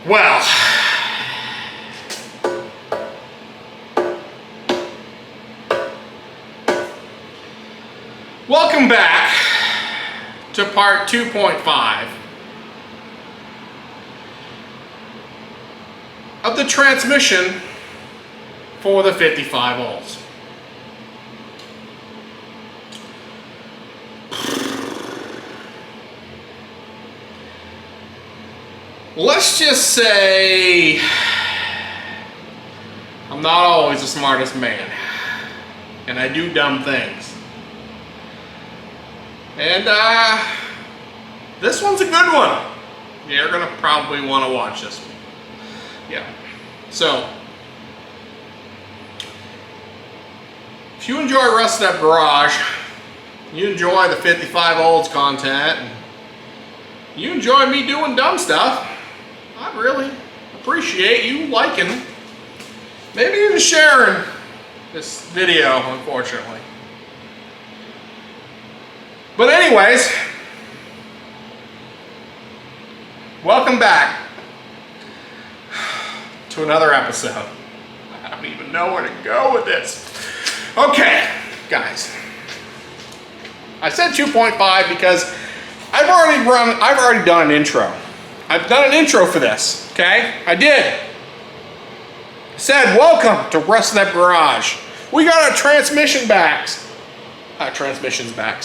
Well, welcome back to part 2.5 of the transmission for the 55 volts. Let's just say I'm not always the smartest man, and I do dumb things. And this one's a good one. You're gonna probably want to watch this one. Yeah. So, if you enjoy Rusted Up Garage, you enjoy the 55 volts content, and you enjoy me doing dumb stuff, I really appreciate you liking, maybe even sharing this video, unfortunately. But anyways, welcome back to another episode. I don't even know where to go with this. Okay, guys. I said 2.5 because I've already done an intro. I've done an intro for this, okay? I did. Said, welcome to Rusted Up Garage. We got our transmissions back. Our transmission back.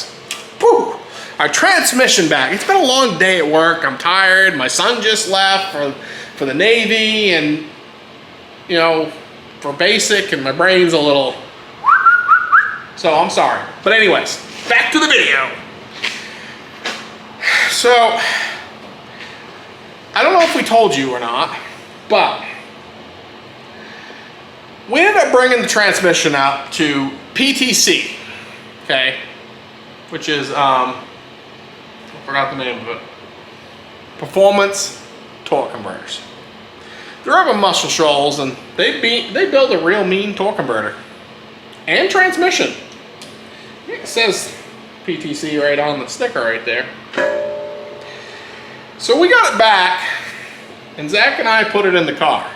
It's been a long day at work. I'm tired. My son just left for the Navy and, you know, for basic, and my brain's a little, so I'm sorry. But anyways, back to the video. So, I don't know if we told you or not, but we ended up bringing the transmission up to PTC, okay, which is, I forgot the name of it, Performance Torque Converters. They're up in Muscle Shoals, and they build a real mean torque converter and transmission. It says PTC right on the sticker right there. So we got it back, and Zach and I put it in the car.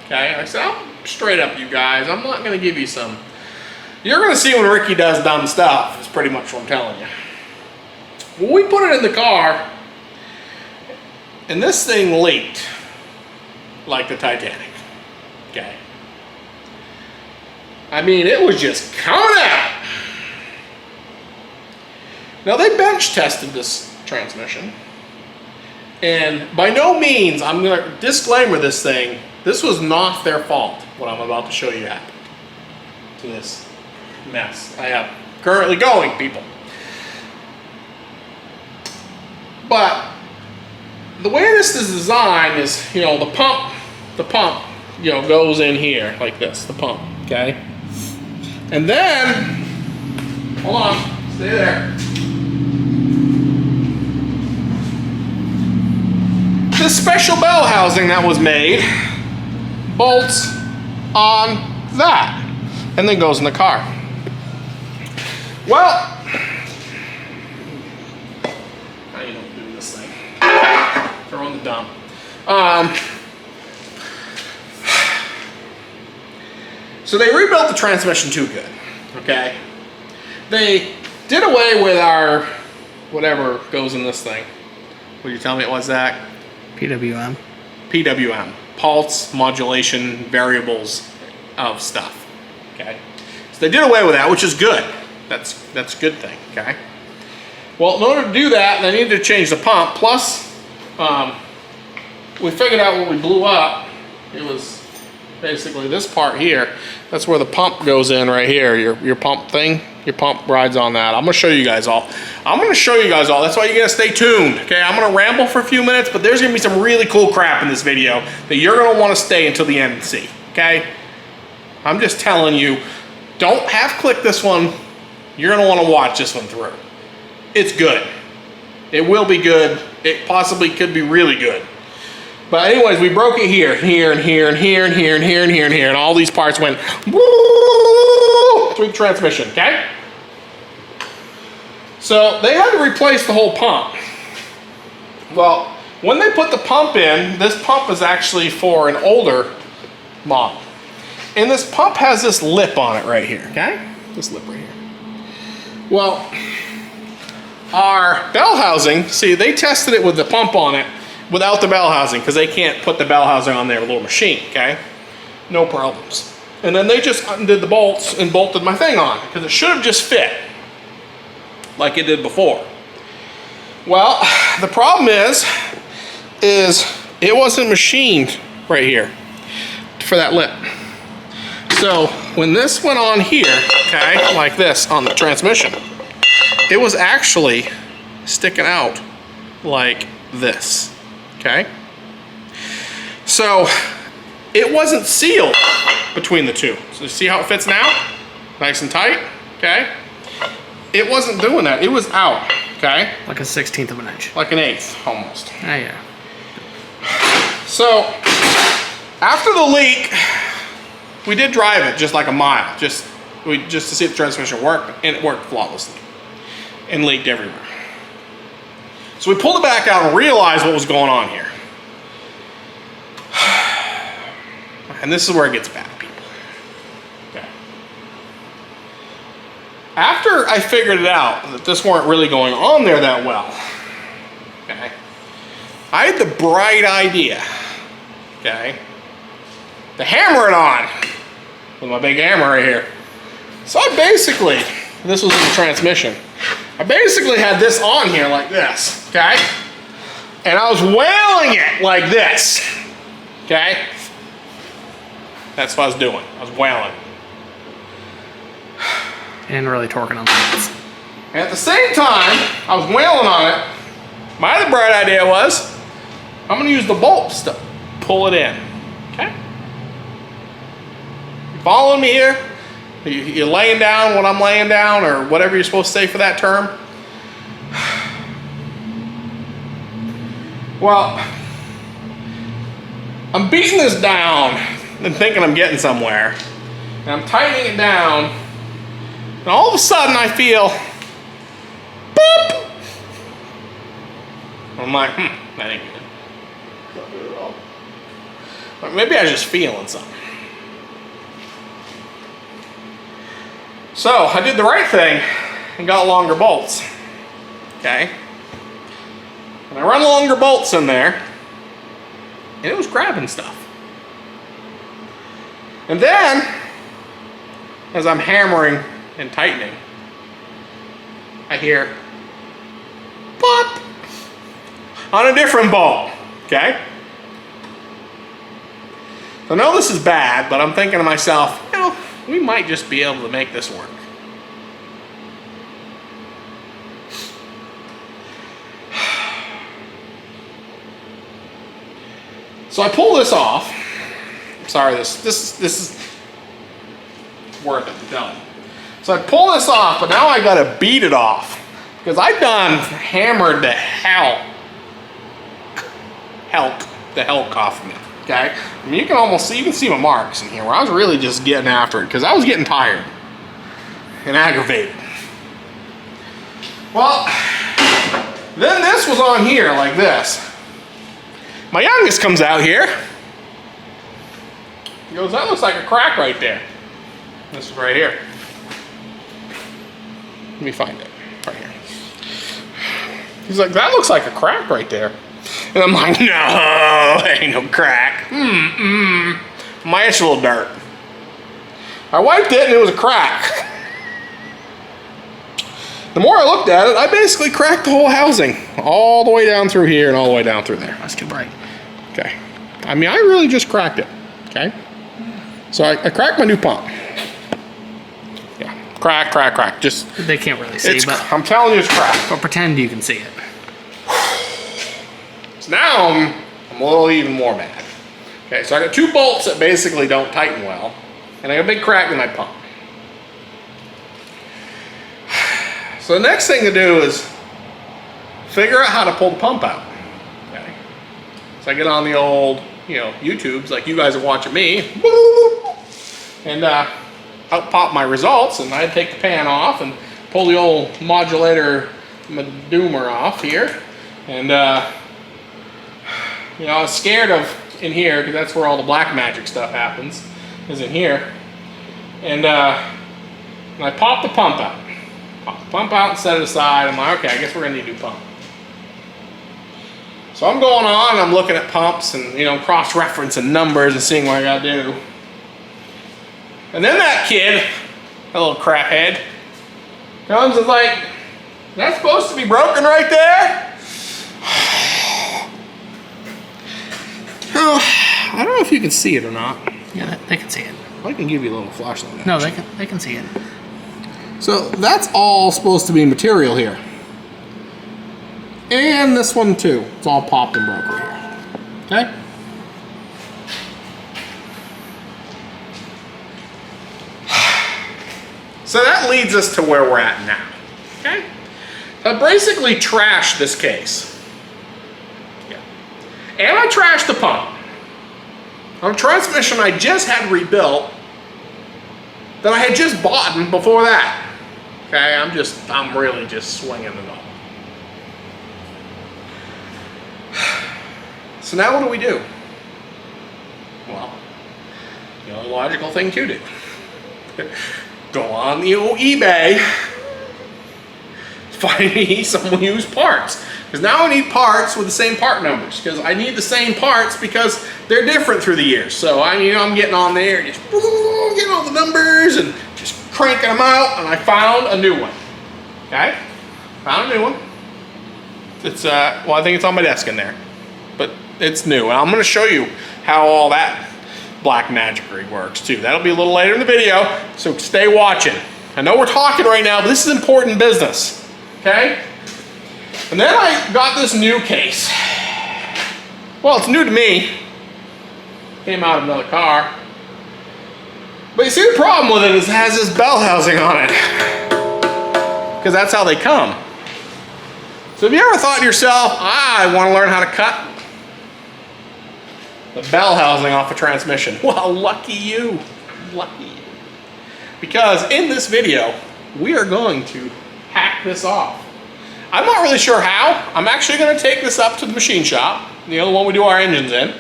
Okay, I said, I'm straight up, you guys. I'm not going to give you some. You're going to see when Ricky does dumb stuff, is pretty much what I'm telling you. Well, we put it in the car, and this thing leaked like the Titanic. Okay. I mean, it was just coming out. Now, they bench tested this transmission. And by no means, I'm going to disclaimer this thing, this was not their fault, what I'm about to show you happened to this mess I have currently going, people. But the way this is designed is, you know, the pump, you know, goes in here like this, the pump, okay? And then, hold on, stay there. This special bell housing that was made bolts on that and then goes in the car. Well, how you don't do this thing? Throw in the dump. So they rebuilt the transmission too good. Okay, they did away with our whatever goes in this thing. Would you tell me it was, Zach? PWM. PWM, pulse modulation variables of stuff. Okay, so they did away with that, which is good. That's a good thing. Okay. Well, in order to do that, they needed to change the pump. Plus, we figured out what we blew up. It was basically this part here. That's where the pump goes in right here. Your pump thing. Your pump rides on that. I'm gonna show you guys all. That's why you gotta stay tuned. Okay, I'm gonna ramble for a few minutes, but there's gonna be some really cool crap in this video that you're gonna want to stay until the end and see. Okay, I'm just telling you, don't half click this one. You're gonna want to watch this one through. It's good. It will be good. It possibly could be really good. But anyways, we broke it here, and here, and here, and here, and here, and here, and here, and here, and all these parts went through the transmission, okay? So they had to replace the whole pump. Well, when they put the pump in, this pump is actually for an older model. And this pump has this lip on it right here, okay? This lip right here. Well, our bell housing, see, they tested it with the pump on it without the bell housing because they can't put the bell housing on their little machine, okay? No problems. And then they just undid the bolts and bolted my thing on because it should have just fit like it did before. Well, the problem is it wasn't machined right here for that lip. So when this went on here, okay, like this on the transmission, it was actually sticking out like this, okay? So it wasn't sealed between the two. So you see how it fits now? Nice and tight, okay? It wasn't doing that, it was out, okay? Like a 1/16 of an inch. Like an 1/8, almost. Oh, yeah. So after the leak, we did drive it just like a mile, just to see if the transmission worked, and it worked flawlessly and leaked everywhere. So we pulled it back out and realized what was going on here. And this is where it gets bad, people. Okay. After I figured it out that this weren't really going on there that well, okay, I had the bright idea, okay, to hammer it on with my big hammer right here. So I basically, this was in the transmission, I basically had this on here like this, okay? And I was wailing it like this, okay? That's what I was doing. I was wailing. And really torquing on the nuts. And at the same time, I was wailing on it. My other bright idea was, I'm gonna use the bolts to pull it in, okay? You following me here? You laying down what I'm laying down, or whatever you're supposed to say for that term? Well, I'm beating this down and thinking I'm getting somewhere. And I'm tightening it down. And all of a sudden I feel, boop! I'm like, that ain't good. Not good at all. But maybe I was just feeling something. So I did the right thing and got longer bolts, okay? And I run longer bolts in there, and it was grabbing stuff. And then, as I'm hammering and tightening, I hear pop on a different bolt, okay? So I know this is bad, but I'm thinking to myself, you know, we might just be able to make this work. So I pull this off. Sorry, this is worth it, I'm telling you. So I pull this off, but now I gotta beat it off because I done hammered the hell off of me. Okay, I mean, you can see my marks in here where I was really just getting after it because I was getting tired and aggravated. Well, then this was on here like this. My youngest comes out here. He goes, that looks like a crack right there. This is right here. Let me find it, right here. He's like, that looks like a crack right there. And I'm like, no, ain't no crack. My itch a little dirt. I wiped it and it was a crack. The more I looked at it, I basically cracked the whole housing. All the way down through here and all the way down through there. Let's get right. Okay. I mean, I really just cracked it. Okay. So I cracked my new pump. Yeah. Crack. Just. They can't really see, but I'm telling you it's cracked. But pretend you can see it. So now I'm a little even more mad. Okay, so I got two bolts that basically don't tighten well, and I got a big crack in my pump. So the next thing to do is figure out how to pull the pump out. Okay. So I get on the old, YouTubes like you guys are watching me, and out pop my results, and I take the pan off and pull the old modulator medoomer off here, and You know, I was scared of in here because that's where all the black magic stuff happens, is in here. And I popped the pump out. Pop the pump out and set it aside. I'm like, okay, I guess we're gonna need a new pump. So I'm going on, I'm looking at pumps and, you know, cross-referencing numbers and seeing what I gotta do. And then that kid, a little craphead, comes and like, that's supposed to be broken right there? Oh, I don't know if you can see it or not. Yeah, they can see it. I can give you a little flashlight. No, they can see it. So that's all supposed to be material here. And this one too. It's all popped and broke right here. Okay? So that leads us to where we're at now. Okay? I basically trashed this case. Yeah. And I trashed the pump. On a transmission I just had rebuilt that I had just bought before that. Okay, I'm really just swinging it all. So now what do? Well, the only logical thing to do. Go on the old eBay, find me some used parts. Because now I need parts with the same part numbers. Because I need the same parts because they're different through the years. So I'm getting on there, just getting all the numbers and just cranking them out, and I found a new one. Okay, found a new one. It's well, I think it's on my desk in there, but it's new, and I'm going to show you how all that black magicry works too. That'll be a little later in the video, so stay watching. I know we're talking right now, but this is important business. Okay, and then I got this new case. Well, it's new to me. Came out of another car. But you see, the problem with it is it has this bell housing on it. Because that's how they come. So have you ever thought to yourself, I want to learn how to cut the bell housing off a transmission? Well, lucky you. Lucky you. Because in this video, we are going to hack this off. I'm not really sure how. I'm actually going to take this up to the machine shop, the one we do our engines in.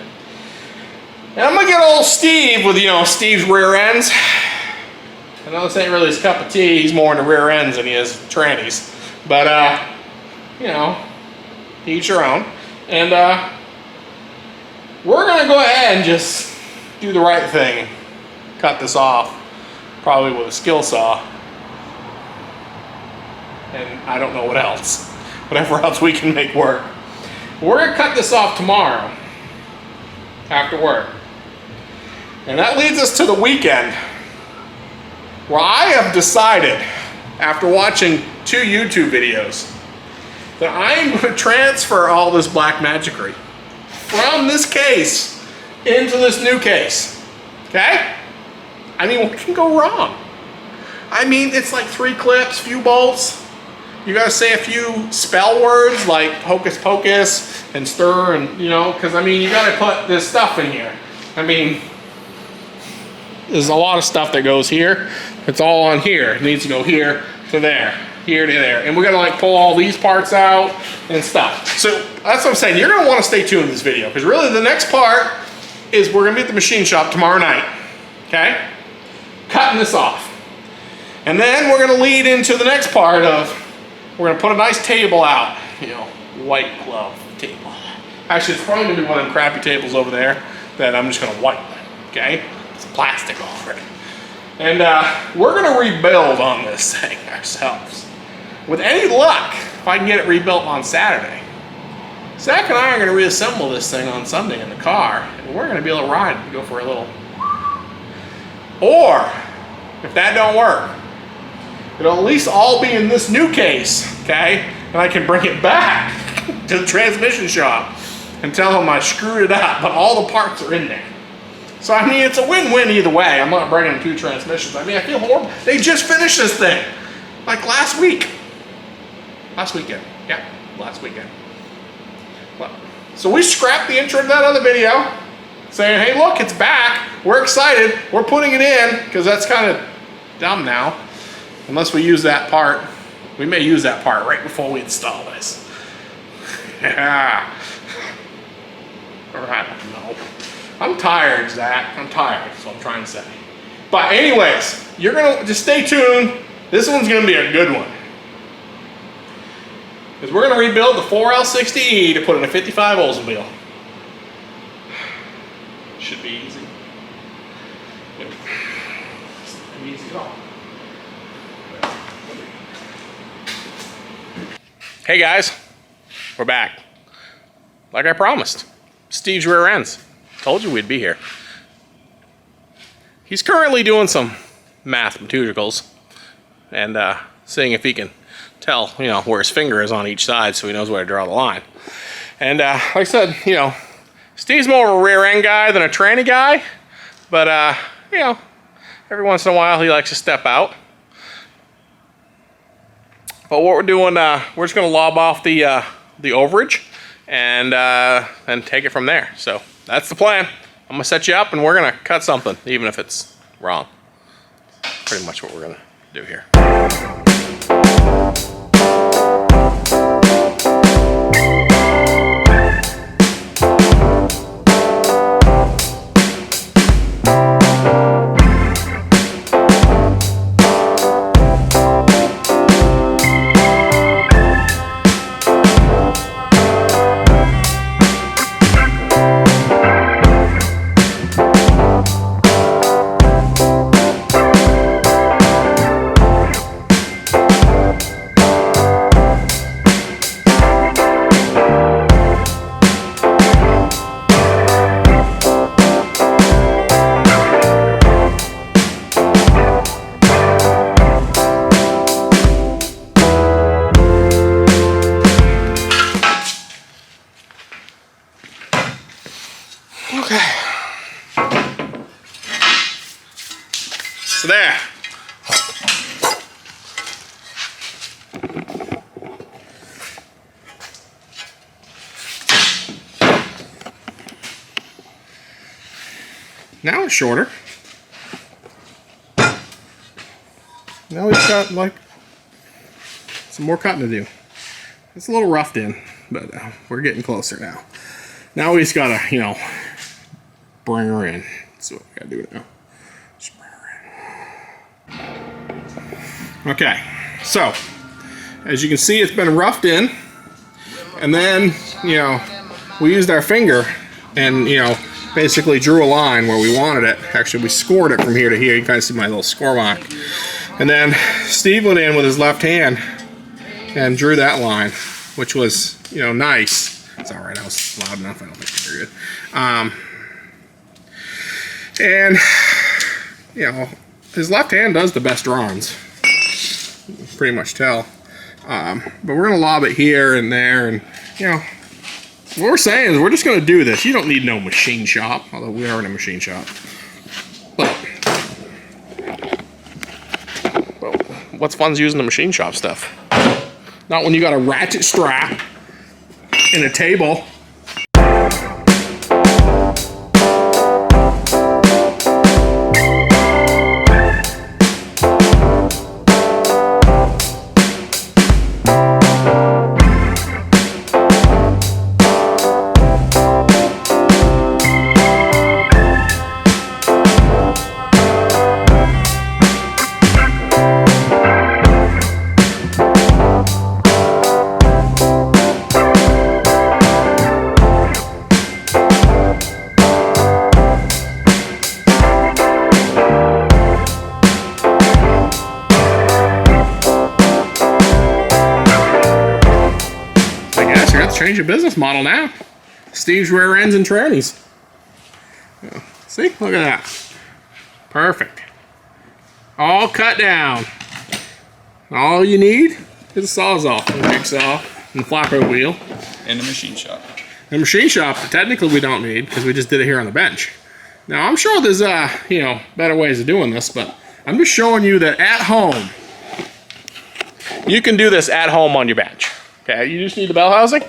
And I'm gonna get old Steve with, you know, Steve's rear ends. I know this ain't really his cup of tea. He's more into rear ends than he is trannies. But, you know, each your own. And we're gonna go ahead and just do the right thing and cut this off, probably with a skill saw. And I don't know what else. Whatever else we can make work. We're gonna cut this off tomorrow after work. And that leads us to the weekend, where I have decided, after watching 2 YouTube videos, that I'm going to transfer all this black magicry from this case into this new case. Okay? I mean, what can go wrong? I mean, it's like 3 clips, few bolts. You gotta say a few spell words like hocus pocus and stir, and you know, because I mean, you gotta put this stuff in here. I mean, there's a lot of stuff that goes here. It's all on here. It needs to go here to there, here to there, and we gotta like pull all these parts out and stuff. So that's what I'm saying. You're gonna want to stay tuned in this video because really the next part is we're gonna be at the machine shop tomorrow night. Okay, cutting this off, and then we're gonna lead into the next part of. We're gonna put a nice table out, you know, white glove table. Actually, it's probably gonna be one of them crappy tables over there that I'm just gonna wipe, okay? It's plastic already. And we're gonna rebuild on this thing ourselves. With any luck, if I can get it rebuilt on Saturday, Zach and I are gonna reassemble this thing on Sunday in the car, and we're gonna be able to ride and go for a little. Or, if that don't work, it'll at least all be in this new case, okay? And I can bring it back to the transmission shop and tell them I screwed it up, but all the parts are in there. So, I mean, it's a win-win either way. I'm not bringing 2 transmissions. I mean, I feel horrible. They just finished this thing, like last week. Last weekend, yeah, last weekend. Well, so we scrapped the intro to that other video, saying, hey, look, it's back. We're excited. We're putting it in, because that's kind of dumb now. Unless we use that part. We may use that part right before we install this. Yeah. Or I don't know. I'm tired, Zach. I'm tired, that's what I'm trying to say. But anyways, you're gonna just stay tuned. This one's gonna be a good one. Because we're gonna rebuild the 4L60E to put in a 55 Oldsmobile. Should be easy. Yep. Easy at all. Hey guys, we're back. Like I promised, Steve's Rear Ends. Told you we'd be here. He's currently doing some mathematicals and seeing if he can tell, you know, where his finger is on each side so he knows where to draw the line. And like I said, you know, Steve's more of a rear end guy than a tranny guy, but you know, every once in a while he likes to step out. But what we're doing, we're just gonna lob off the overage and take it from there. So that's the plan. I'm gonna set you up and we're gonna cut something, even if it's wrong. Pretty much what we're gonna do here. Okay. So there. Now it's shorter. Now we've got like some more cutting to do. It's a little roughed in, but we're getting closer now. Now we just gotta, you know, bring her in. That's what we gotta do now. Just bring her in. Okay, so as you can see, it's been roughed in, and then, you know, we used our finger and, you know, basically drew a line where we wanted it. Actually, we scored it from here to here. You can kind of see my little score mark. And then Steve went in with his left hand and drew that line, which was, you know, nice. It's all right. I was loud enough. I don't think you're good. And, you know, his left hand does the best drawings. You can pretty much tell. But we're going to lob it here and there. And, you know, what we're saying is we're just going to do this. You don't need no machine shop, although we are in a machine shop. But well, what's fun's using the machine shop stuff? Not when you got a ratchet strap and a table. Change your business model now. Steve's Rear Ends and Trannies. See? Look at that. Perfect. All cut down. All you need is a sawzall, and a jigsaw, and the flapper wheel. And a machine shop. The machine shop, technically we don't need, because we just did it here on the bench. Now, I'm sure there's, you know, better ways of doing this, but I'm just showing you that at home, you can do this at home on your bench. Okay, you just need the bell housing,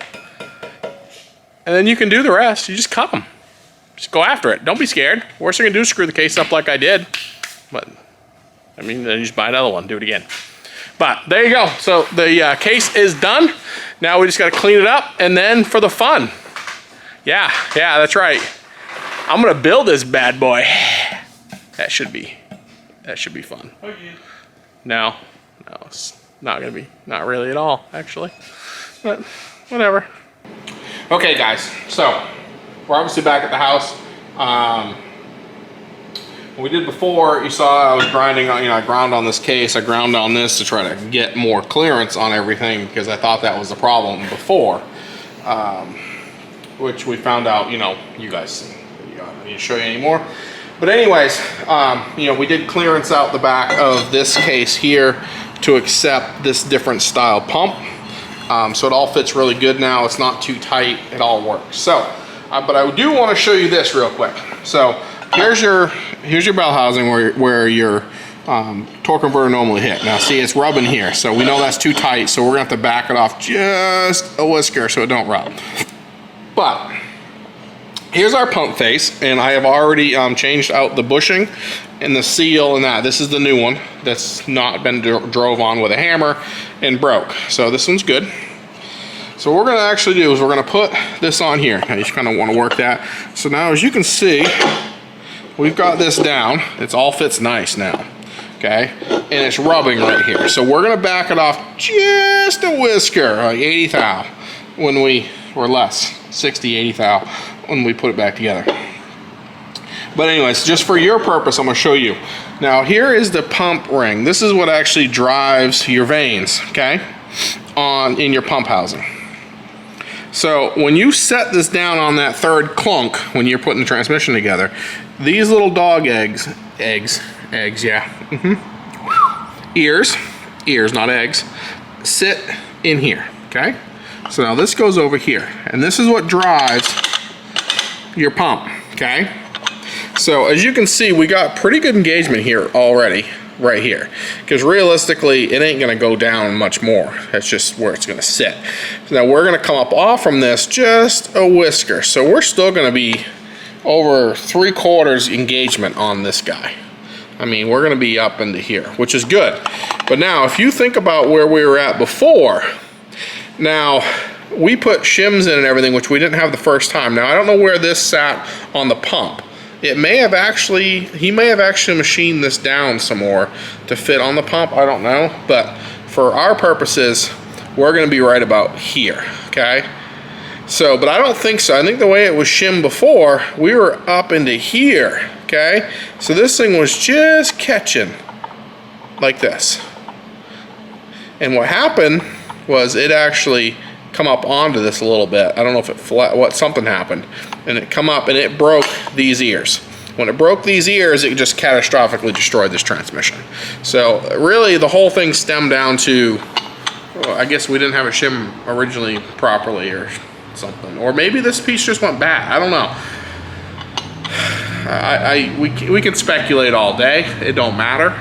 and then you can do the rest. You just cut them. Just go after it. Don't be scared. Worst thing you can do is screw the case up like I did. But, I mean, then you just buy another one. Do it again. But, there you go. So, the case is done. Now we just got to clean it up, and then for the fun. Yeah, that's right. I'm gonna build this bad boy. That should be fun. No, it's not gonna be, not really at all, actually. But whatever. Okay, guys. So we're obviously back at the house. What we did before, you saw I was grinding on, I ground on this case. I ground on this to try to get more clearance on everything because I thought that was the problem before. Which we found out, you guys see. I don't need to show you anymore. But anyways, we did clearance out the back of this case here to accept this different style pump. So it all fits really good now. It's not too tight. It all works. So, but I do want to show you this real quick. So here's your bell housing where your torque converter normally hit. Now see, it's rubbing here. So we know that's too tight. So we're gonna have to back it off just a whisker so it don't rub. But here's our pump face, and I have already changed out the bushing and the seal and that. This is the new one that's not been drove on with a hammer and broke. So this one's good. So what we're gonna actually do is we're gonna put this on here. Now you just kind of want to work that. So now as you can see, we've got this down. It all fits nice now, okay? And it's rubbing right here. So we're gonna back it off just a whisker, like 80 thou, or less, 60, 80 thou, when we put it back together. But anyways, just for your purpose, I'm gonna show you. Now here is the pump ring. This is what actually drives your vanes, okay? In your pump housing. So when you set this down on that third clunk, when you're putting the transmission together, these little dog eggs, yeah. Ears, not eggs, sit in here, okay? So now this goes over here, and this is what drives your pump, okay? So as you can see, we got pretty good engagement here already, right here, because realistically, it ain't gonna go down much more. That's just where it's gonna sit. So now we're gonna come up off from this just a whisker. So we're still gonna be over 3/4 engagement on this guy. I mean, we're gonna be up into here, which is good. But now, if you think about where we were at before, now, we put shims in and everything, which we didn't have the first time. Now, I don't know where this sat on the pump. He may have actually machined this down some more to fit on the pump. I don't know. But for our purposes, we're going to be right about here, okay? So, but I don't think so. I think the way it was shimmed before, we were up into here, okay? So this thing was just catching like this. And what happened was it actually come up onto this a little bit. I don't know if it something happened, and it come up and it broke these ears. When it broke these ears, it just catastrophically destroyed this transmission. So really the whole thing stemmed down to, well, I guess we didn't have a shim originally properly or something, or maybe this piece just went bad. I don't know. We can speculate all day. It don't matter.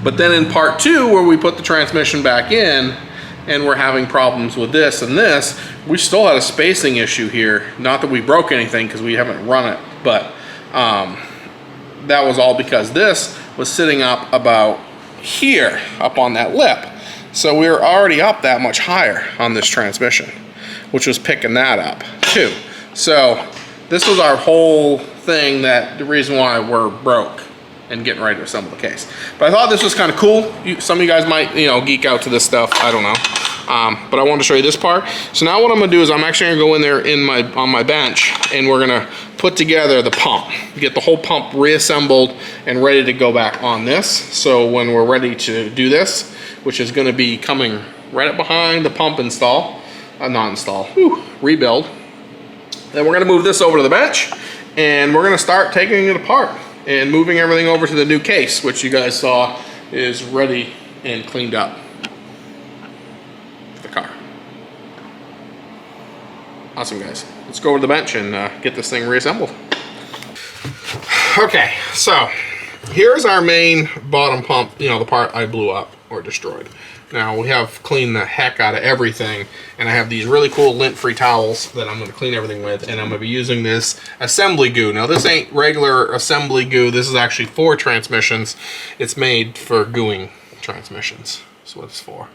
But then in part 2, where we put the transmission back in, and we're having problems with this and this, we still had a spacing issue here. Not that we broke anything because we haven't run it, but that was all because this was sitting up about here, up on that lip. So we were already up that much higher on this transmission, which was picking that up too. So this was our whole thing, that the reason why we're broke and getting ready to assemble the case. But I thought this was kind of cool. Some of you guys might, geek out to this stuff. I don't know. But I wanted to show you this part. So now what I'm gonna do is I'm actually gonna go in there on my bench, and we're gonna put together the pump, get the whole pump reassembled and ready to go back on this. So when we're ready to do this, which is gonna be coming right up behind the pump rebuild, then we're gonna move this over to the bench, and we're gonna start taking it apart and moving everything over to the new case, which you guys saw is ready and cleaned up for the car. Awesome, guys. Let's go over to the bench and get this thing reassembled. Okay, so here's our main bottom pump, the part I blew up or destroyed. Now we have cleaned the heck out of everything, and I have these really cool lint-free towels that I'm going to clean everything with, and I'm going to be using this assembly goo. Now this ain't regular assembly goo. This is actually for transmissions. It's made for gooing transmissions. That's what it's for.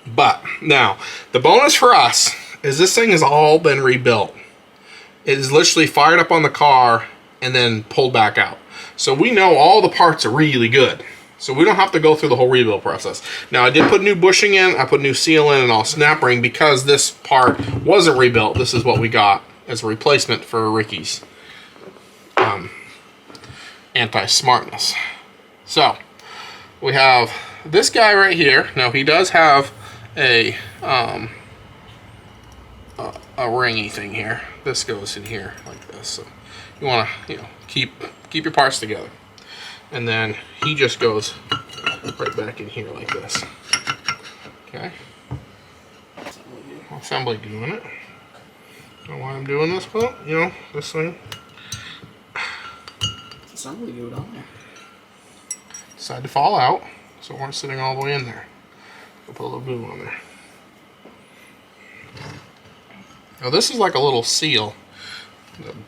But now the bonus for us is this thing has all been rebuilt. It is literally fired up on the car and then pulled back out. So we know all the parts are really good. So we don't have to go through the whole rebuild process. Now I did put new bushing in, I put new seal in and all snap ring because this part wasn't rebuilt. This is what we got as a replacement for Ricky's anti-smartness. So we have this guy right here. Now he does have a ringy thing here. This goes in here like this. So you want to, keep your parts together. And then he just goes right back in here like this. Okay. Assembly doing it. Know why I'm doing this? Well, this thing. Assembly glue on there. Decided to fall out, so it weren't sitting all the way in there. I'll put a little glue on there. Now this is like a little seal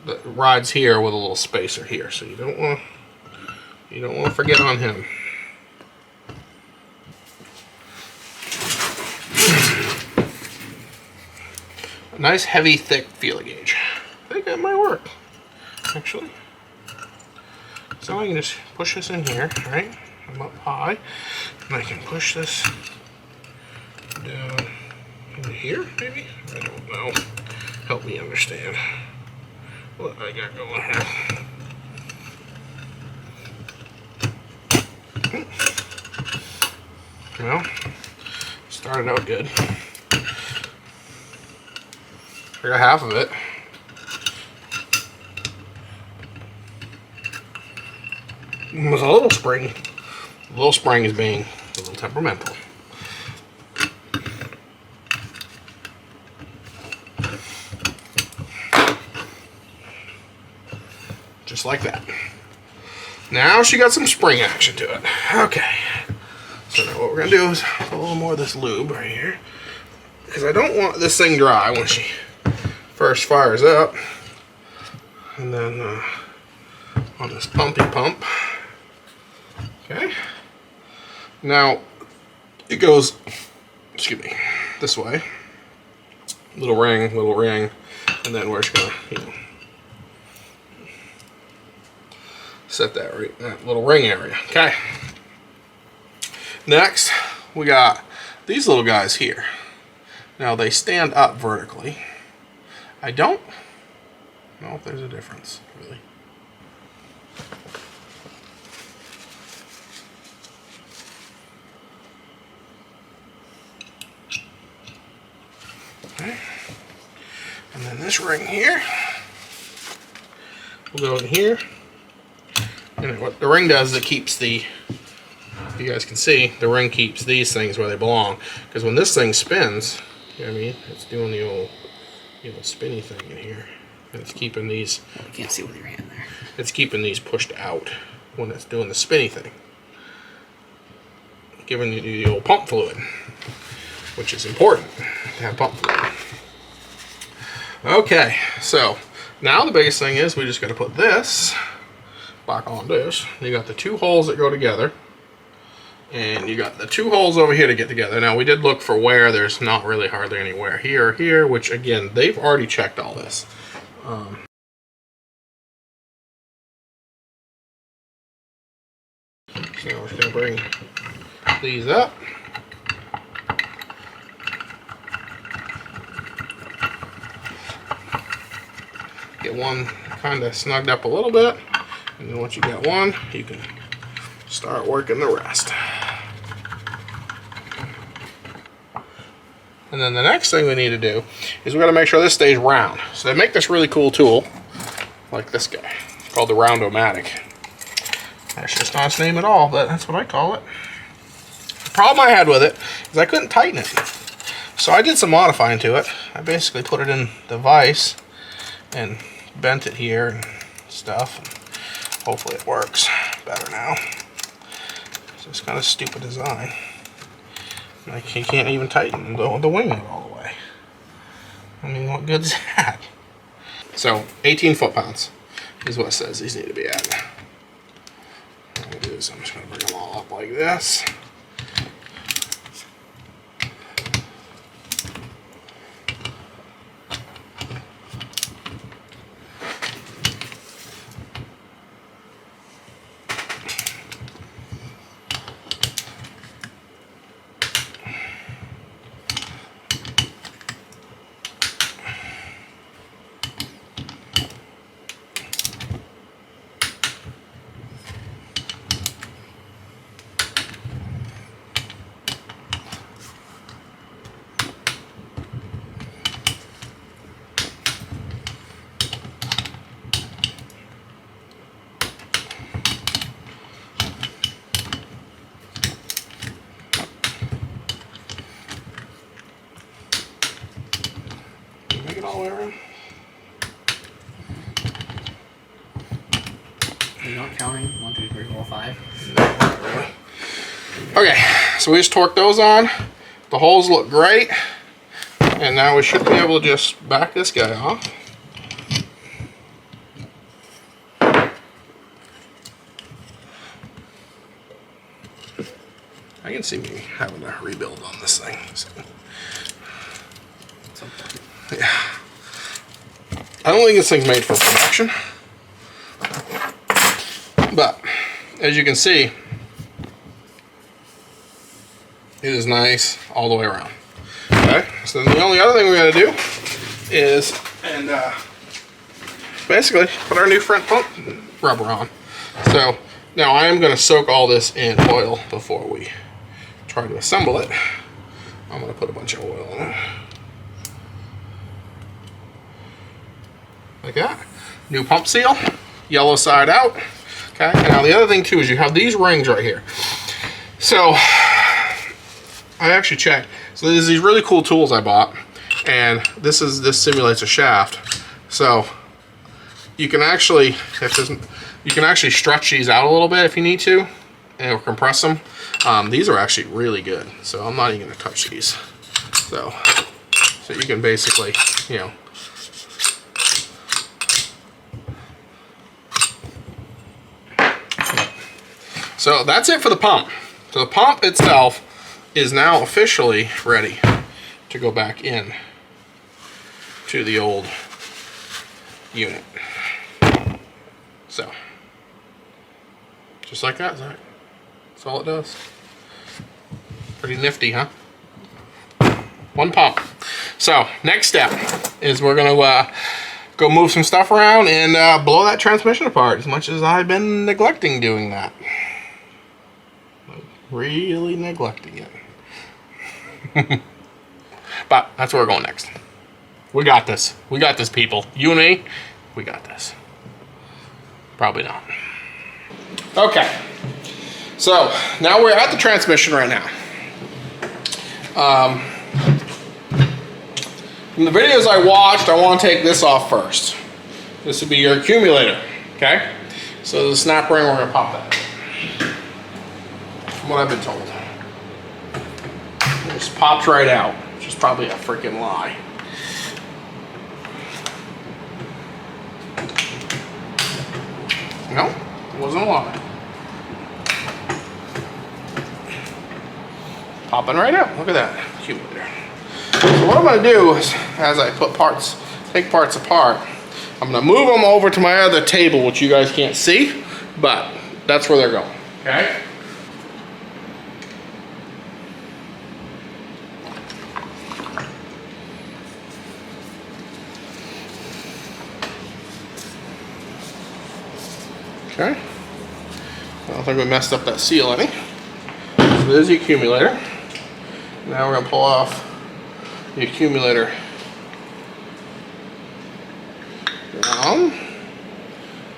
that rides here with a little spacer here, so you don't want to forget on him. A nice heavy thick feeler gauge. I think that might work actually. So I can just push this in here, right? I'm up high, and I can push this down into here, maybe? I don't know. Help me understand what I got going here. Well, started out good. I got half of it. With a little spring. The little spring is being a little temperamental. Just like that. Now she got some spring action to it. Okay. So now what we're going to do is put a little more of this lube right here. Because I don't want this thing dry when she first fires up. And then on this pumpy pump. Okay. Now it goes, excuse me, this way. Little ring, and then we're just gonna, set that right in that little ring area. Okay. Next, we got these little guys here. Now they stand up vertically. I don't know if there's a difference, really. Okay. And then this ring here will go in here. And what the ring does is it keeps the, if you guys can see, the ring keeps these things where they belong. Because when this thing spins, you know what I mean? It's doing the old, spinny thing in here. And it's keeping these, You can't see with your hand there. it's keeping these pushed out when it's doing the spinny thing. Giving you the old pump fluid, which is important to have pump fluid. Okay, so now the biggest thing is we just got to put this back on this. You got the two holes that go together, and you got the two holes over here to get together. Now we did look for wear. There's not really hardly any wear here or here, which again, they've already checked all this. So we're just going to bring these up. Get one kind of snugged up a little bit, and then once you get one, you can start working the rest. And then the next thing we need to do is we got to make sure this stays round. So they make this really cool tool, like this guy, called the Round-O-Matic. That's just not its name at all, but that's what I call it. The problem I had with it is I couldn't tighten it. So I did some modifying to it. I basically put it in the vise and bent it here and stuff. Hopefully it works better now. So it's kind of stupid design. Like you can't even tighten the wing all the way. I mean, what good is that? So 18 foot-pounds is what it says these need to be at. What I'm gonna do is I'm just gonna bring them all up like this. Are you not counting? 1, 2, 3, 4, 5. Okay, so we just torqued those on. The holes look great. And now we should be able to just back this guy off. I can see me having to rebuild on this thing. So. Yeah. I don't think this thing's made for production. But, as you can see, it is nice all the way around. Okay, so then the only other thing we gotta do is, basically put our new front pump rubber on. So, now I am gonna soak all this in oil before we try to assemble it. I'm gonna put a bunch of oil in it. Like that. New pump seal, yellow side out. Okay, and now the other thing too is you have these rings right here. So, I actually checked. So there's these really cool tools I bought, and this simulates a shaft. So you can actually, you can actually stretch these out a little bit if you need to, and compress them. These are actually really good. So I'm not even gonna touch these. So you can basically, you know. So that's it for the pump. So the pump itself is now officially ready to go back in to the old unit. So, just like that, Zach. That's all it does. Pretty nifty, huh? One pump. So, next step is we're gonna go move some stuff around and blow that transmission apart, as much as I've been neglecting doing that. Really neglecting it. But that's where we're going next. We got this. We got this, people. You and me, we got this. Probably not. Okay. So now we're at the transmission right now. From the videos I watched, I want to take this off first. This would be your accumulator. Okay. So the snap ring, we're gonna pop that. From what I've been told. It just pops right out, which is probably a freaking lie. No, it wasn't a lie. Popping right out. Look at that accumulator. So what I'm going to do is, as I take parts apart, I'm going to move them over to my other table, which you guys can't see, but that's where they're going. Okay. Okay, I don't think we messed up that seal any. So there's the accumulator. Now we're going to pull off the accumulator down,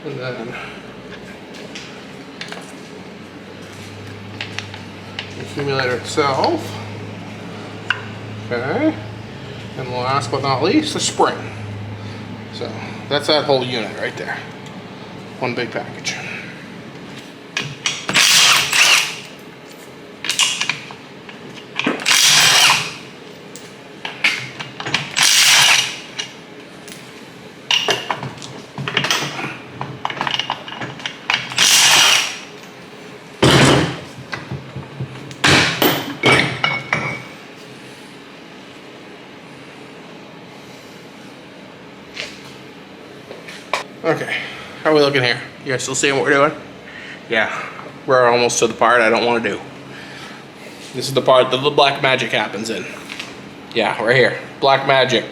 and then the accumulator itself. Okay, and last but not least, the spring. So that's that whole unit right there. One big package. Okay. How are we looking here? You guys still seeing what we're doing? Yeah, we're almost to the part I don't want to do. This is the part that the black magic happens in. Yeah, right here, black magic.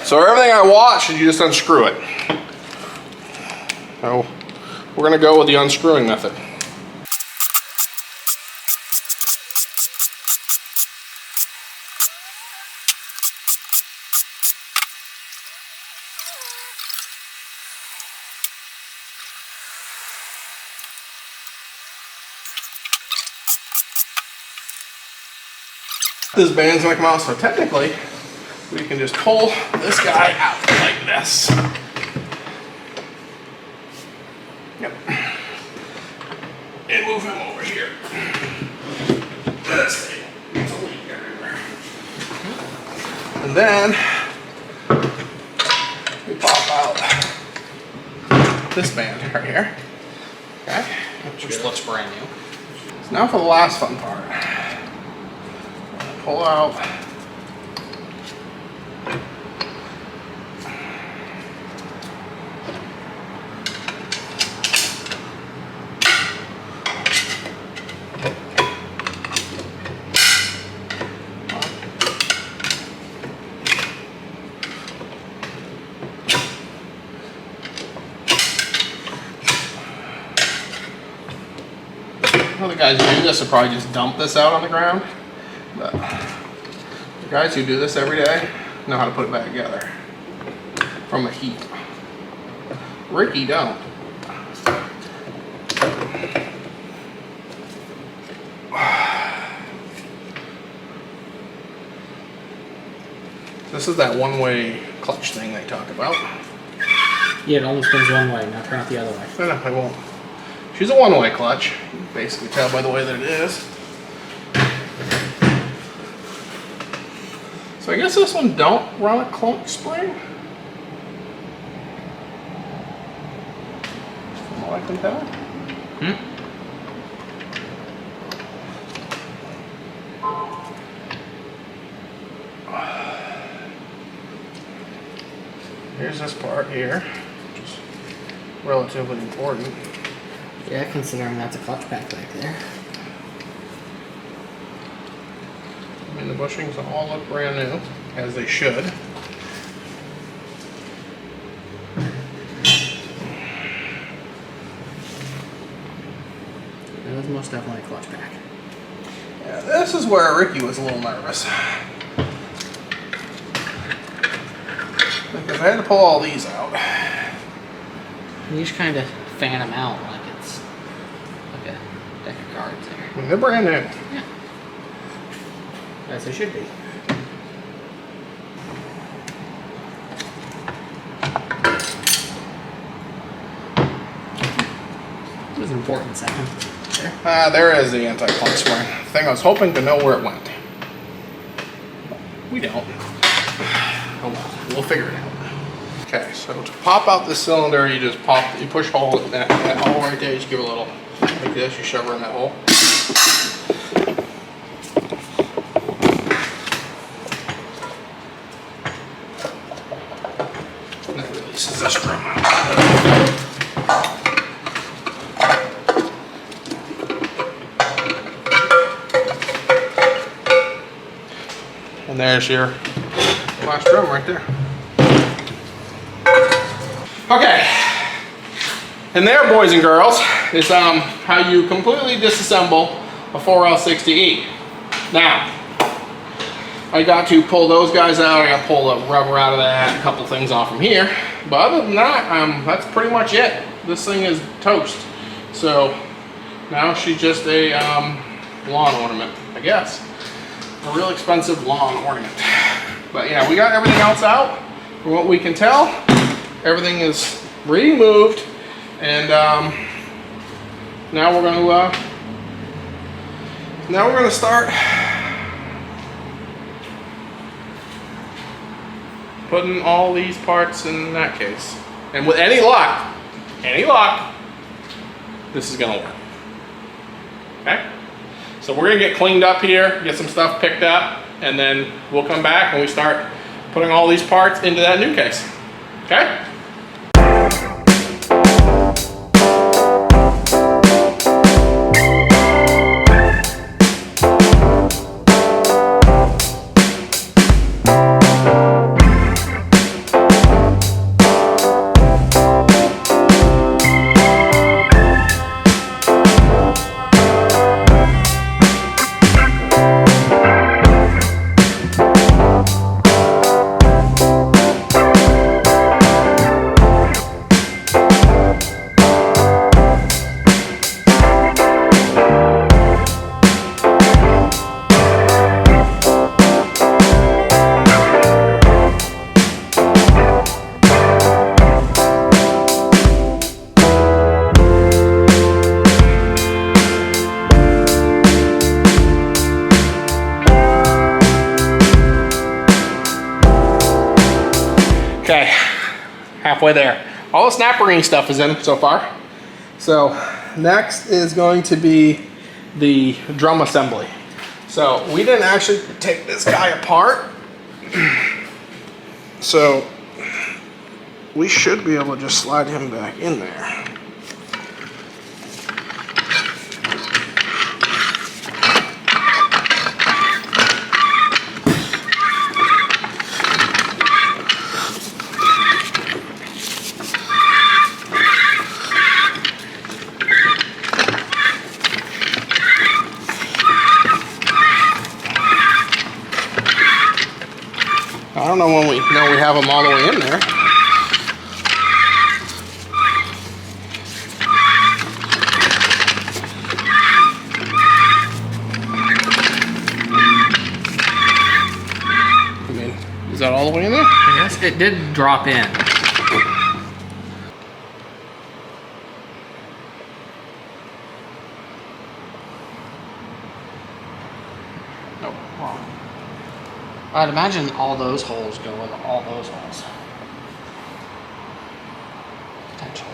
So everything I watched, you just unscrew it. So we're gonna go with the unscrewing method. This band's gonna come out, so technically we can just pull this guy out like this. Yep. And move him over here. Let's see. And then we pop out this band right here. Okay. Which looks brand new. So now for the last fun part. Pull out. The guys who do this will probably just dump this out on the ground, but the guys who do this every day know how to put it back together from the heat. Ricky don't. This is that one-way clutch thing they talk about. Yeah, it only spins one way, now turn it the other way. No, I won't. She's a one-way clutch. You can basically tell by the way that it is. So I guess this one don't run a clunk spring. From what I can tell. Here's this part here, which is relatively important. Yeah, considering that's a clutch pack back there. I mean, the bushings all look brand new, as they should. That was most definitely a clutch pack. Yeah, this is where Ricky was a little nervous. Because I had to pull all these out. You just kind of fan them out like it's like a deck of cards there. I mean, they're brand new. Yeah. As they should be. It was an important second. There. There is the anti-clunk spring. Thing I was hoping to know where it went. We don't. Oh well, we'll figure it out. Okay, so to pop out the cylinder, you just you push hole in that hole right there. You just give it a little like this. You shove her in that hole. And that releases this drum. And there's your last drum right there. Okay, and there, boys and girls, is how you completely disassemble a 4L60E. Now, I got to pull those guys out. I got to pull the rubber out of that, a couple things off from here. But other than that, that's pretty much it. This thing is toast. So now she's just a lawn ornament, I guess. A real expensive lawn ornament. But yeah, we got everything else out. From what we can tell, everything is removed, and now we're going to start putting all these parts in that case. And with any luck, this is going to work. Okay? So we're going to get cleaned up here, get some stuff picked up, and then we'll come back and we start putting all these parts into that new case. Okay? Okay, halfway there. All the snap ring stuff is in so far. So next is going to be the drum assembly. So we didn't actually take this guy apart. So we should be able to just slide him back in there. I don't know when we know we have them all the way in there. I mean, is that all the way in there? I guess it did drop in. No, wrong. I'd imagine all those holes go in all those holes. Potentially.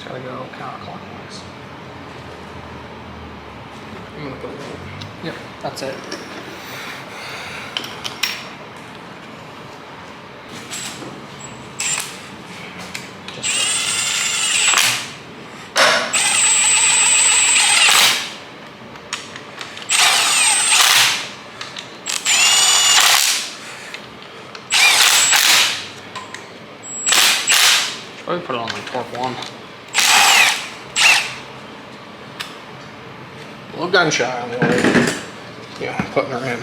Gotta go counterclockwise. I'm gonna put it in. Yep, that's it. Probably put it on like torque 1. A little gun shy on the old, putting her in.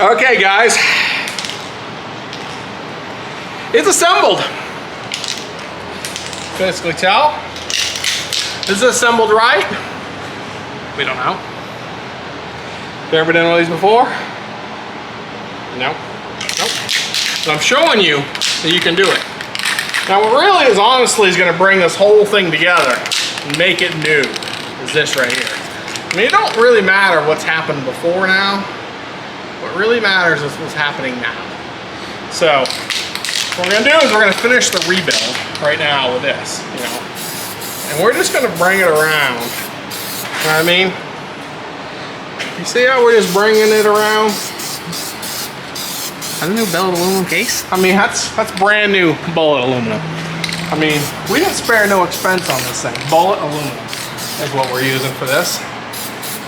Okay, guys, it's assembled. Basically tell, is this assembled right? We don't know. Have you ever done one of these before? No. Nope. But I'm showing you that you can do it. Now what really is honestly is going to bring this whole thing together and make it new is this right here. I mean, it don't really matter what's happened before now. What really matters is what's happening now. So what we're gonna do is we're gonna finish the rebuild right now with this, and we're just gonna bring it around. You know what I mean? You see how we're just bringing it around? A new billet aluminum case? I mean, that's brand new bullet aluminum. I mean, we didn't spare no expense on this thing. Bullet aluminum is what we're using for this.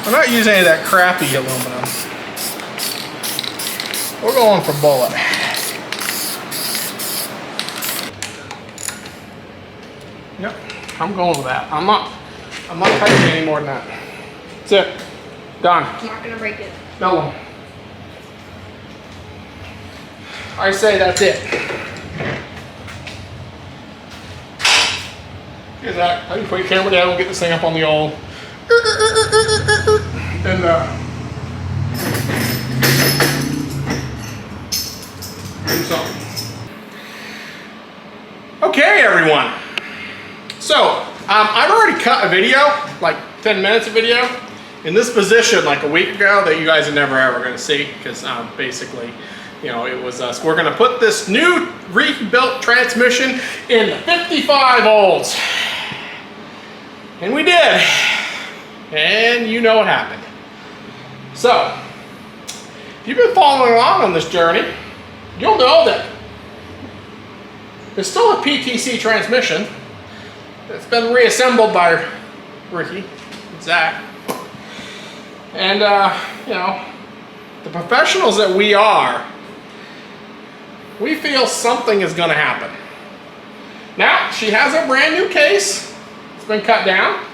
We're not using any of that crappy aluminum. We're going for bullet. Yep, I'm going with that. I'm not touching any more than that. That's it. Done. I'm not gonna break it. No. I say that's it. Here's that. I can put your camera down and get this thing up on the old. And do something. Okay, everyone. So, I've already cut a video, like 10 minutes of video, in this position like a week ago that you guys are never ever going to see, because basically, you know, it was us. We're going to put this new rebuilt transmission in the 55 volts. And we did. And you know what happened. So, if you've been following along on this journey, you'll know that there's still a PTC transmission that's been reassembled by Ricky and Zach. And, you know, the professionals that we are, we feel something is going to happen. Now, she has a brand new case. It's been cut down.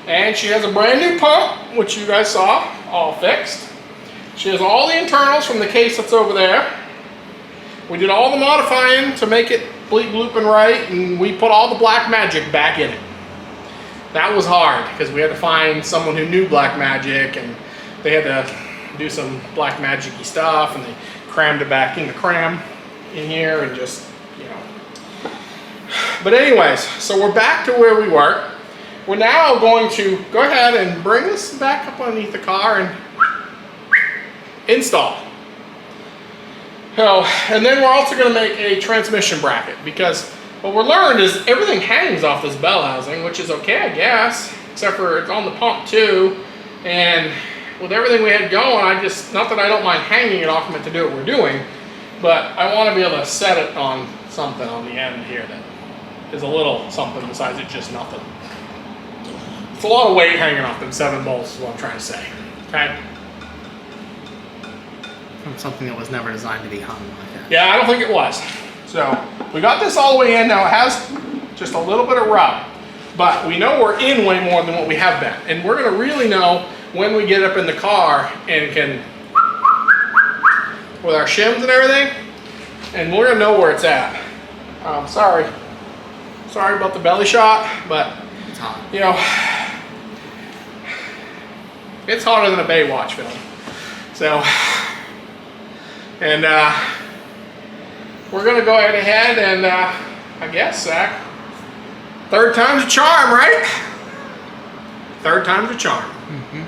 And she has a brand new pump, which you guys saw, all fixed. She has all the internals from the case that's over there. We did all the modifying to make it bleep, bloop, and right, and we put all the black magic back in it. That was hard, because we had to find someone who knew black magic, and they had to do some black magic-y stuff, and they crammed it back in the cram in here, and just, you know. But anyways, so we're back to where we were. We're now going to go ahead and bring this back up underneath the car and install. And then we're also going to make a transmission bracket, because what we're learned is everything hangs off this bell housing, which is okay, I guess, except for it's on the pump too. And with everything we had going, not that I don't mind hanging it off of it to do what we're doing, but I want to be able to set it on something on the end here that is a little something besides it just nothing. It's a lot of weight hanging off them 7 bolts is what I'm trying to say, okay? From something that was never designed to be hung like that. Yeah, I don't think it was. So we got this all the way in. Now it has just a little bit of rub, but we know we're in way more than what we have been. And we're gonna really know when we get up in the car and can, with our shims and everything, and we're gonna know where it's at. Sorry about the belly shot, but It's hot. you know, it's hotter than a Baywatch film. So, and we're gonna go ahead and I guess, Zach, third time's a charm, right? Third time's a charm. Mm-hmm.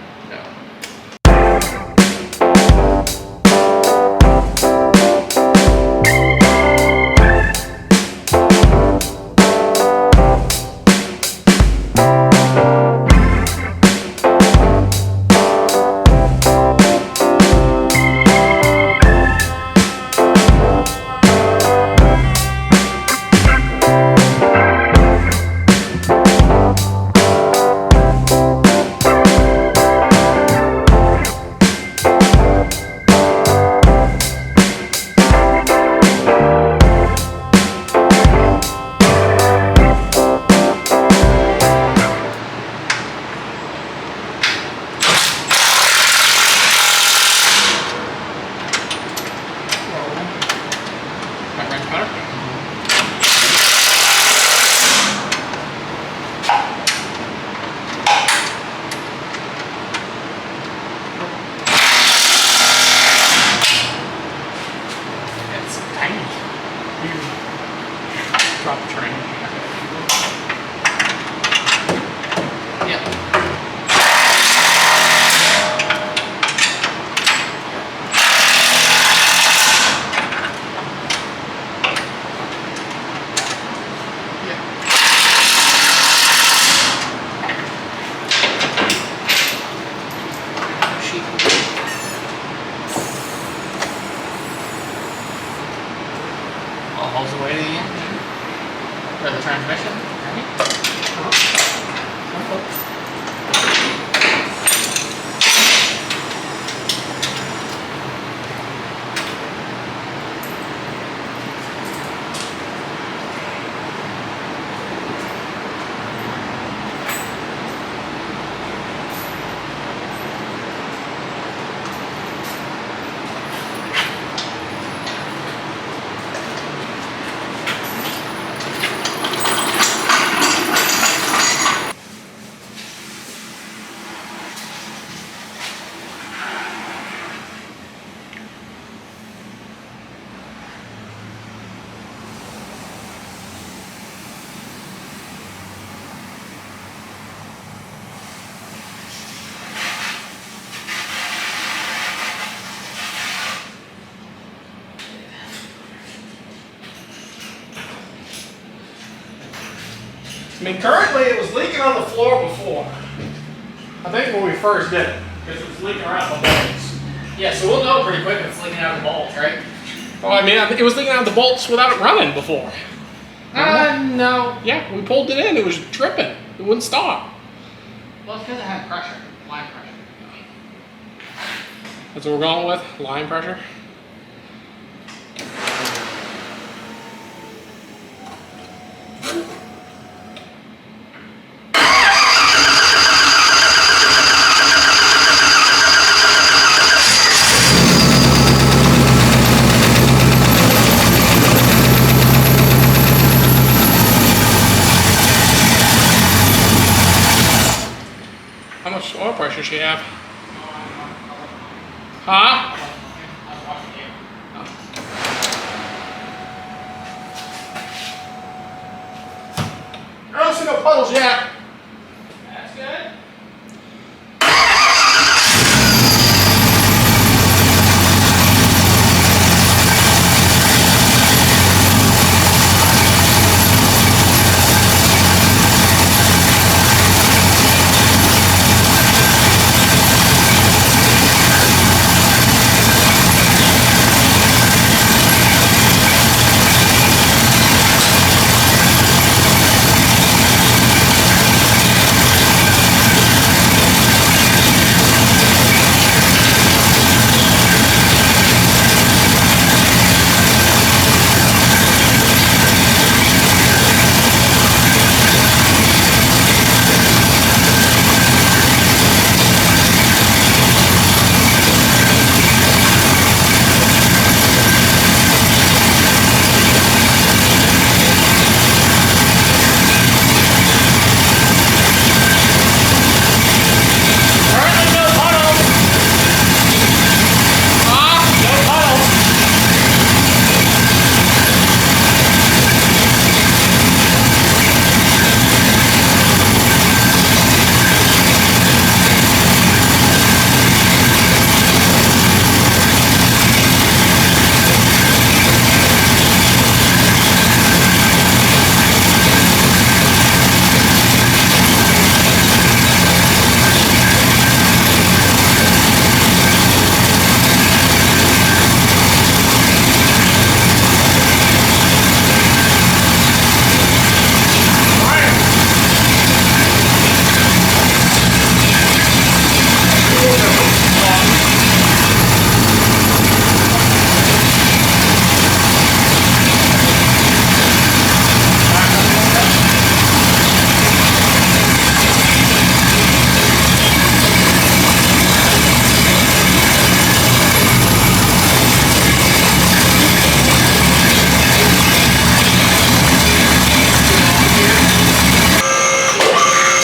mean, currently it was leaking on the floor before. I think when we first did it, because it was leaking around the bolts. Yeah, so we'll know pretty quick if it's leaking out of the bolts, right? Oh, I mean, it was leaking out the bolts without it running before. No. Yeah, we pulled it in, it was dripping. It wouldn't stop. Well, it's because it had pressure, line pressure. That's what we're going with, line pressure. How much oil pressure should you have? Huh? I don't see no puddles yet. That's good.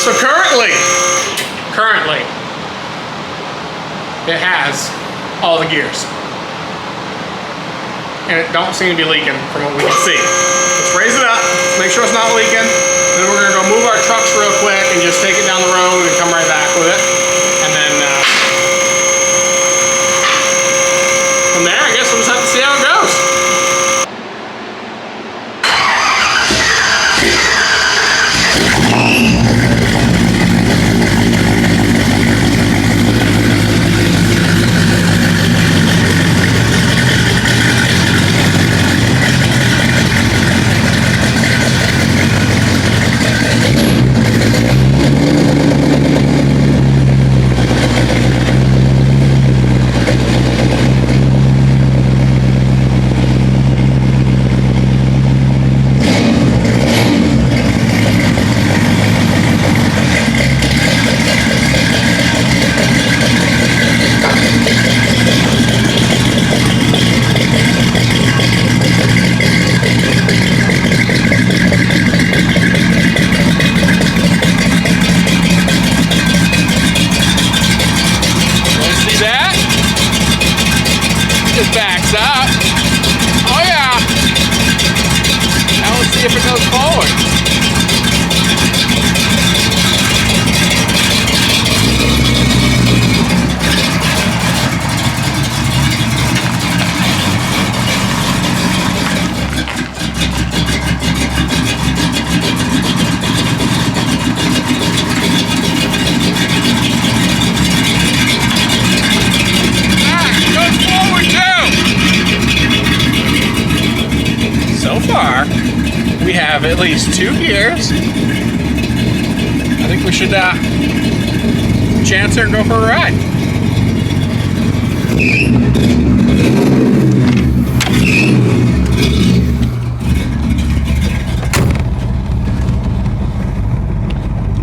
So currently, it has all the gears. And it don't seem to be leaking from what we can see. Let's raise it up, let's make sure it's not leaking. Then we're gonna go move our trucks real quick and just take it down the road and come right back with it. And then from there, I guess we'll just have to see how it goes. Backs up. Oh yeah. Now let's see if it goes forward. have at least 2 gears. I think we should chance her and go for a ride.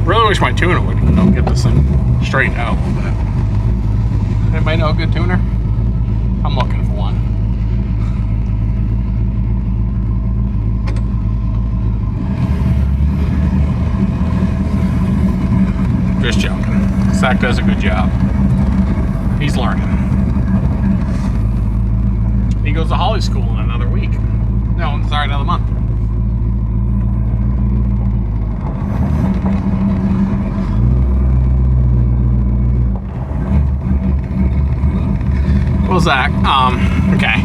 Really wish my tuner would get this thing straightened out a little bit. Anybody know a good tuner? I'm looking for one. Just joking. Zach does a good job. He's learning. He goes to Holly School in another week. No, sorry, another month. Well, Zach, okay.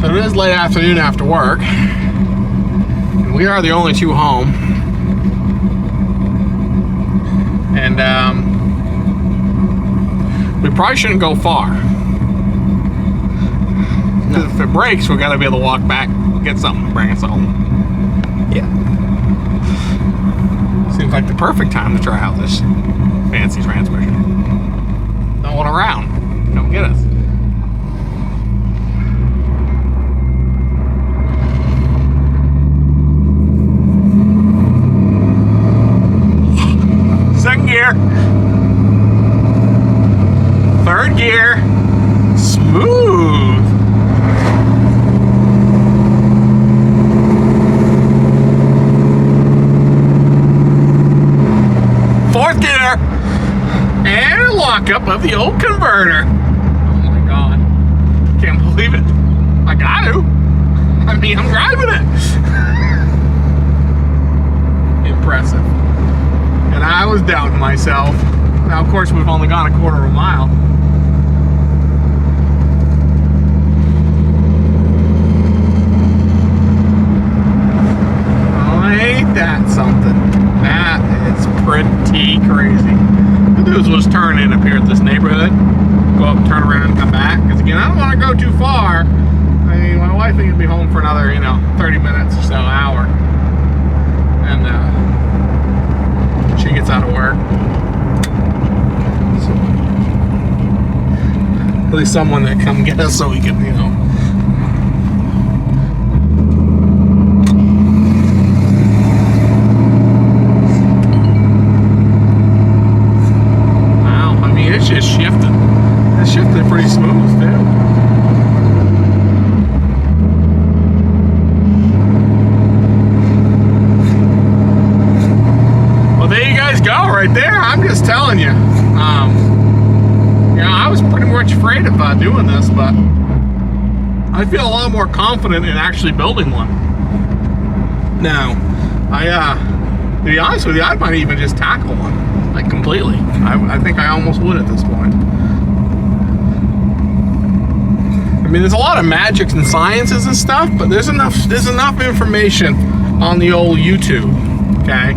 So it is late afternoon after work. And we are the only 2 home. And we probably shouldn't go far. No. If it breaks, we gotta be able to walk back, get something to bring us home. Yeah. Seems like the perfect time to try out this fancy transmission. Don't want around. Come get us. Second gear. Third gear. Smooth. Fourth gear. And a lockup of the old converter. Can't believe it. I got to. I mean, I'm driving it. Impressive. And I was doubting myself. Now, of course, we've only gone a quarter of a mile. Oh, ain't that something? That is pretty crazy. The dudes was turn in up here at this neighborhood. Go up, turn around, and come back. Because again, I don't want to go too far. I mean, my wife thinks it'll be home for another, 30 minutes or so, hour. And she gets out of work. So, at least someone that come get us so we can, Wow, I mean, it's just shifting. It's shifting pretty smooth, too. Well, there you guys go, right there. I'm just telling you. I was pretty much afraid of doing this, but I feel a lot more confident in actually building one. Now, to be honest with you, I might even just tackle one, like completely. I think I almost would at this point. I mean, there's a lot of magics and sciences and stuff, but there's enough information on the old YouTube, okay?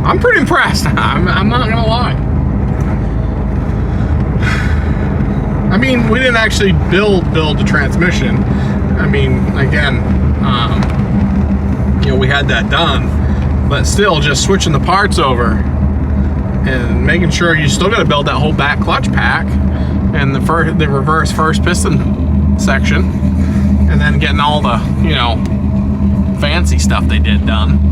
I'm pretty impressed. I'm not gonna lie. I mean, we didn't actually build the transmission. I mean, again, we had that done, but still, just switching the parts over and making sure you still got to build that whole back clutch pack and the reverse first piston section, and then getting all the fancy stuff they did done.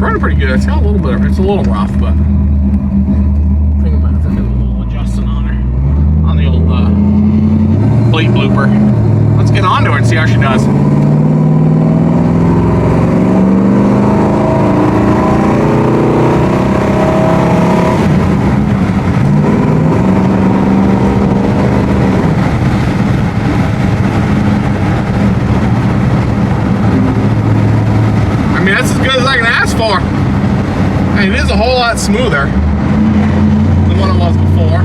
Running pretty good. It's got a little bit. It's a little rough, but I think I'm gonna have to do a little adjusting on her on the old plate blooper. Let's get onto it and see how she does. mean, that's as good as I can ask for. I mean, it is a whole lot smoother than what it was before.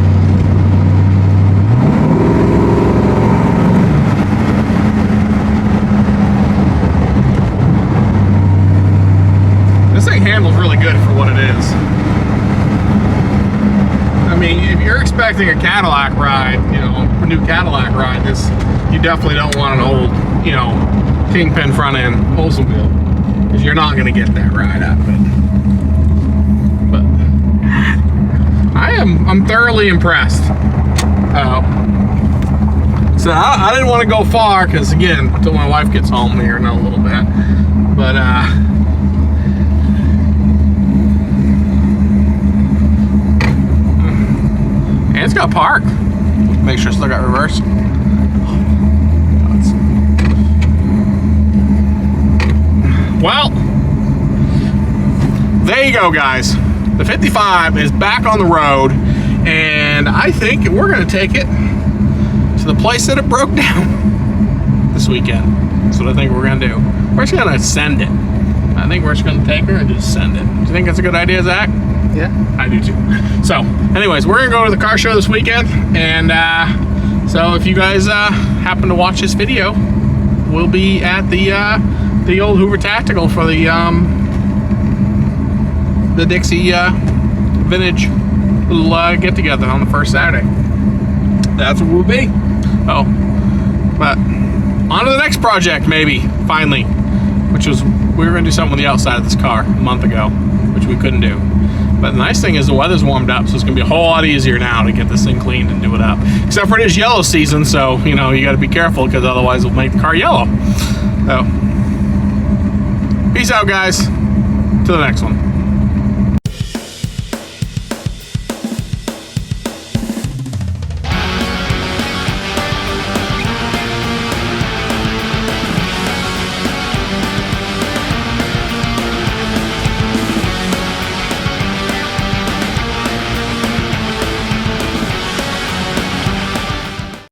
This thing handles really good for what it is. I mean, if you're expecting a Cadillac ride, you know, a new Cadillac ride, this, you definitely don't want an old, you know, Kingpin front end Oldsmobile, because you're not going to get that ride out of it. But I'm thoroughly impressed. So I didn't want to go far, because again, until my wife gets home here in a little bit. But and it's got park. Make sure it's still got reverse. Well, there you go, guys. The 55 is back on the road, and I think we're going to take it to the place that it broke down this weekend. That's what I think we're going to do. We're just going to send it. I think we're just going to take her and just send it. Do you think that's a good idea, Zach? Yeah. I do too. So, anyways, we're going to go to the car show this weekend, and so if you guys happen to watch this video, we'll be at the old Hoover Tactical for the Dixie vintage little get together on the first Saturday. That's what we'll be. Oh, but on to the next project, maybe finally, which was we were going to do something with the outside of this car a month ago, which we couldn't do. But the nice thing is the weather's warmed up, so it's going to be a whole lot easier now to get this thing cleaned and do it up. Except for it is yellow season, so you know you got to be careful, because otherwise it'll make the car yellow. So. Peace out, guys. To the next one.